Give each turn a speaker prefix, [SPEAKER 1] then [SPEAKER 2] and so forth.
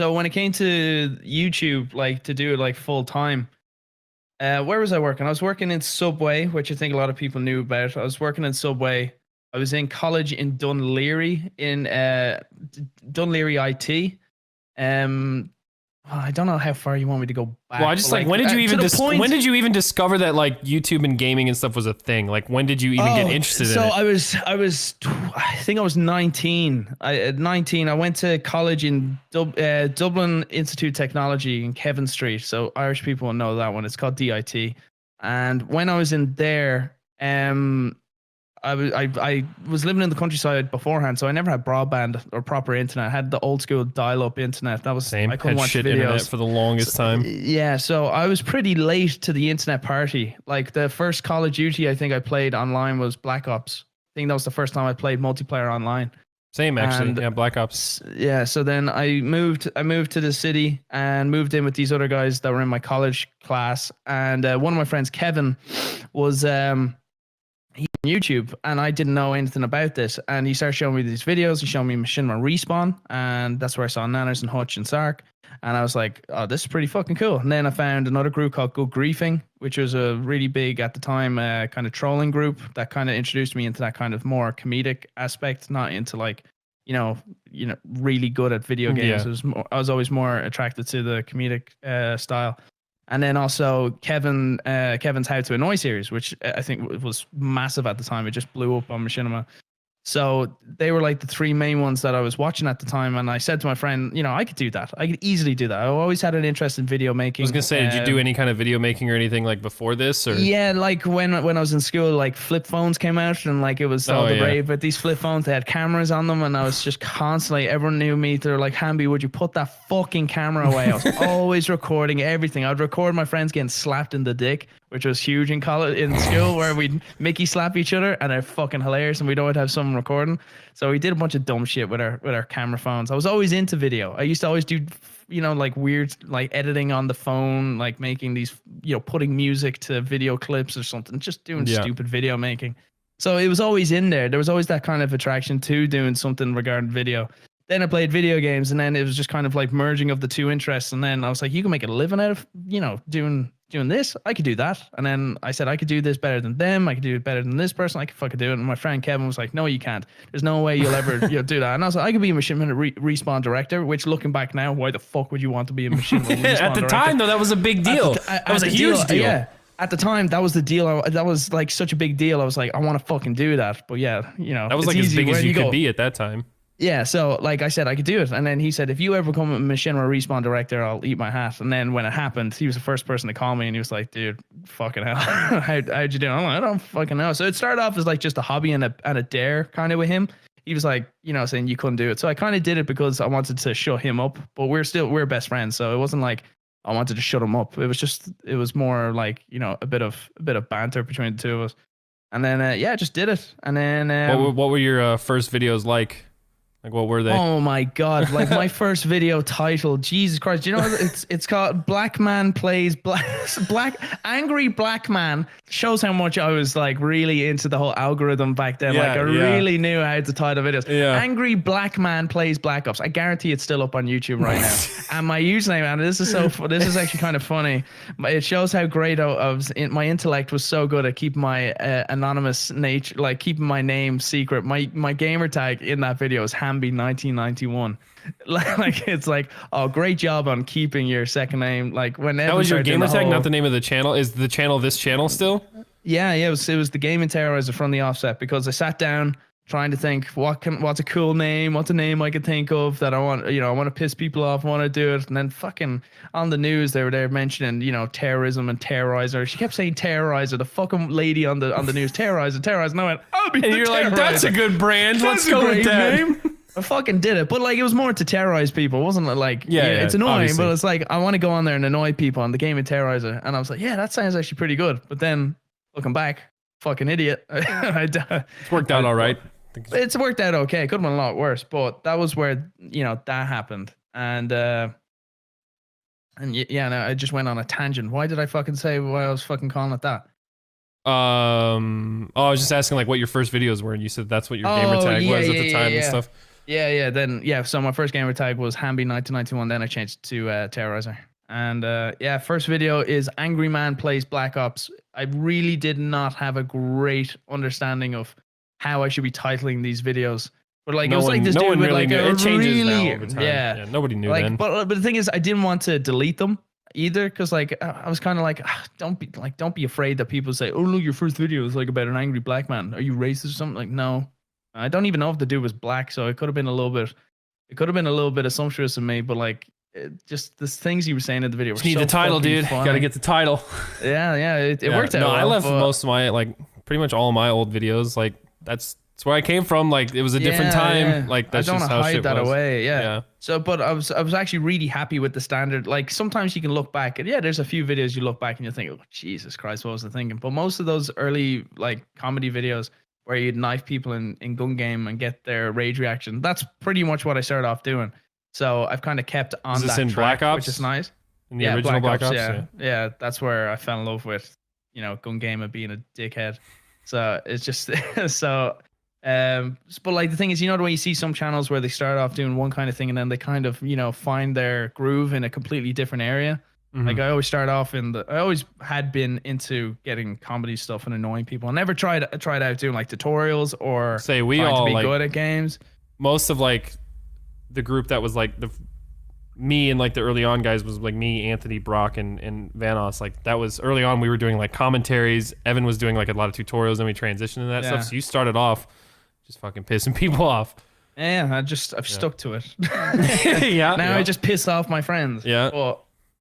[SPEAKER 1] So when it came to YouTube, like to do it like full time, where was I working? I was working in Subway, which I think a lot of people knew about. I was working in Subway. I was in college in Dunleary in Dunleary IT. Um, I don't know how far you want me to go
[SPEAKER 2] Well, I
[SPEAKER 1] back, but
[SPEAKER 2] just like
[SPEAKER 1] like
[SPEAKER 2] when did you
[SPEAKER 1] to
[SPEAKER 2] even
[SPEAKER 1] the point.
[SPEAKER 2] when did you even discover that like YouTube and gaming and stuff was a thing? Like when did you even get interested in
[SPEAKER 1] So
[SPEAKER 2] it?
[SPEAKER 1] I think I was 19. At 19, I went to college in Dublin Institute of Technology in Kevin Street. So Irish people will know that one. It's called DIT. And when I was in there, I was living in the countryside beforehand, so I never had broadband or proper internet. I had the old school dial-up internet. That was
[SPEAKER 2] Same.
[SPEAKER 1] I couldn't
[SPEAKER 2] Had
[SPEAKER 1] watch
[SPEAKER 2] shit
[SPEAKER 1] videos
[SPEAKER 2] internet for the longest time.
[SPEAKER 1] Yeah, so I was pretty late to the internet party. Like the first Call of Duty I think I played online was Black Ops. I think that was the first time I played multiplayer online.
[SPEAKER 2] Same actually.
[SPEAKER 1] And
[SPEAKER 2] Yeah, Black Ops.
[SPEAKER 1] yeah, so then I moved to the city and moved in with these other guys that were in my college class. And one of my friends, Kevin, was he on YouTube, and I didn't know anything about this. And he started showing me these videos. He showed me Machinima Respawn, and that's where I saw Nanners and Hutch and Sark. And I was like, oh, this is pretty fucking cool. And then I found another group called Good Griefing, which was a really big at the time kind of trolling group that kind of introduced me into that kind of more comedic aspect, not into like, really good at video games.
[SPEAKER 2] Yeah.
[SPEAKER 1] I was always more attracted to the comedic style. And then also Kevin's How to Annoy series, which I think was massive at the time. It just blew up on Machinima. So they were like the three main ones that I was watching at the time. And I said to my friend, I could do that. I could easily do that. I always had an interest in video making.
[SPEAKER 2] I was gonna say, did you do any kind of video making or anything like before this? Or
[SPEAKER 1] yeah, like when I was in school, like flip phones came out and like it was all the rave. But these flip phones, they had cameras on them, and I was just constantly, everyone knew me. They're like, Hamby, would you put that fucking camera away? I was always recording everything. I'd record my friends getting slapped in the dick, which was huge in college, in school, where we'd Mickey slap each other, and they're fucking hilarious, and we'd always have someone recording. So we did a bunch of dumb shit with our camera phones. I was always into video. I used to always do, like weird, like editing on the phone, like making these, putting music to video clips or something, just doing stupid video making. So it was always in there. There was always that kind of attraction to doing something regarding video. Then I played video games, and then it was just kind of like merging of the two interests. And then I was like, you can make a living out of, doing this. I could do that. And then I said, I could do this better than them. I could do it better than this person. I could fucking do it. And my friend Kevin was like, no, you can't. There's no way you'll ever do that. And I was like, I could be a Machinima Respawn director, which looking back now, why the fuck would you want to be a Machinima Respawn director?
[SPEAKER 2] At the time, though, that was a big deal. That was a huge deal.
[SPEAKER 1] Yeah. At the time, that was the deal. That was like such a big deal. I was like, I want to fucking do that. But yeah,
[SPEAKER 2] that was like as big as you could be at that time.
[SPEAKER 1] Yeah, so like I said, I could do it. And then he said, if you ever become a Machinima Respawn director, I'll eat my hat. And then when it happened, he was the first person to call me, and he was like, dude, fucking hell, how'd you do? I'm like, I don't fucking know. So it started off as like just a hobby and a dare kind of with him. He was like, saying you couldn't do it. So I kind of did it because I wanted to shut him up, but we're best friends. So it wasn't like I wanted to shut him up. It was more like, a bit of banter between the two of us. And then, I just did it. And then,
[SPEAKER 2] what were your first videos like? Like, what were they?
[SPEAKER 1] Oh my god! Like my first video title, Jesus Christ! Do you know it's called "Black Man Plays Angry Black Man." Shows how much I was like really into the whole algorithm back then.
[SPEAKER 2] Yeah,
[SPEAKER 1] like I really knew how to title videos.
[SPEAKER 2] Yeah.
[SPEAKER 1] Angry Black Man Plays Black Ops. I guarantee it's still up on YouTube right now. And my username, and this is actually kind of funny. It shows how great my intellect was so good at keeping my anonymous nature, like keeping my name secret. My gamer tag in that video is Hamby 1991. Like it's like, oh, great job on keeping your second name. Like when
[SPEAKER 2] that was your gamer tag, not the name of the channel. Is the channel this channel still?
[SPEAKER 1] Yeah, it was the Gaming Terroriser from the offset, because I sat down trying to think what's a cool name, what's a name I could think of that I want, I want to piss people off, I want to do it. And then fucking on the news they were there mentioning, terrorism and Terroriser. She kept saying Terroriser, the fucking lady on the news, Terroriser. And I went, I'll be. And you're like,
[SPEAKER 2] that's a good brand. Let's go with that. Name.
[SPEAKER 1] I fucking did it, but like it was more to terrorize people. It wasn't like it's annoying,
[SPEAKER 2] obviously.
[SPEAKER 1] But it's like I want to go on there and annoy people on the Gaming Terroriser. And I was like, yeah, that sounds actually pretty good. But then looking back, fucking idiot.
[SPEAKER 2] It's worked out all right.
[SPEAKER 1] It's worked out okay. It could have been a lot worse, but that was where that happened. And I just went on a tangent. Why did I fucking say why I was fucking calling it that?
[SPEAKER 2] I was just asking like what your first videos were, and you said that's what your gamer tag was at the time and stuff.
[SPEAKER 1] Yeah. Then so my first gamer tag was Hamby1991. Then I changed to Terroriser. And first video is Angry Man Plays Black Ops. I really did not have a great understanding of how I should be titling these videos. But like, it was like this dude with like a
[SPEAKER 2] it changes
[SPEAKER 1] really,
[SPEAKER 2] now over time.
[SPEAKER 1] yeah,
[SPEAKER 2] nobody knew
[SPEAKER 1] like,
[SPEAKER 2] then.
[SPEAKER 1] But the thing is, I didn't want to delete them either, because like I was kind of like, don't be afraid that people say, oh look, your first video is like about an angry black man. Are you racist or something? Like, no, I don't even know if the dude was black, so it could have been a little bit assumptuous of me, but like. Just the things you were saying in the video.
[SPEAKER 2] Just need the title, dude. Got to get the title.
[SPEAKER 1] Yeah, it worked out.
[SPEAKER 2] No,
[SPEAKER 1] well,
[SPEAKER 2] I left most of my pretty much all of my old videos. Like that's where I came from. Like it was a different time. Yeah. Like that's just how shit was. I don't hide that away.
[SPEAKER 1] Yeah. So, but I was actually really happy with the standard. Like sometimes you can look back and there's a few videos you look back and you think, oh Jesus Christ, what was I thinking? But most of those early like comedy videos where you'd knife people in gun game and get their rage reaction, that's pretty much what I started off doing. So I've kind of kept on that track,
[SPEAKER 2] Black Ops?
[SPEAKER 1] which is nice.
[SPEAKER 2] In the original Black Ops,
[SPEAKER 1] yeah, that's where I fell in love with, gun game and being a dickhead. So it's just so. But like the thing is, the way you see some channels where they start off doing one kind of thing and then they kind of find their groove in a completely different area. Mm-hmm. Like I always start off I always had been into getting comedy stuff and annoying people. I never tried out doing like tutorials or
[SPEAKER 2] to be
[SPEAKER 1] good at games.
[SPEAKER 2] Most of like the group that was like me and like the early on guys was like me, Anthony, Brock, and Vanos. Like that was early on. We were doing like commentaries. Evan was doing like a lot of tutorials, and we transitioned to that stuff. So you started off just fucking pissing people off.
[SPEAKER 1] Yeah, I've stuck to it.
[SPEAKER 2] Yeah.
[SPEAKER 1] Now I just piss off my friends.
[SPEAKER 2] Yeah.
[SPEAKER 1] But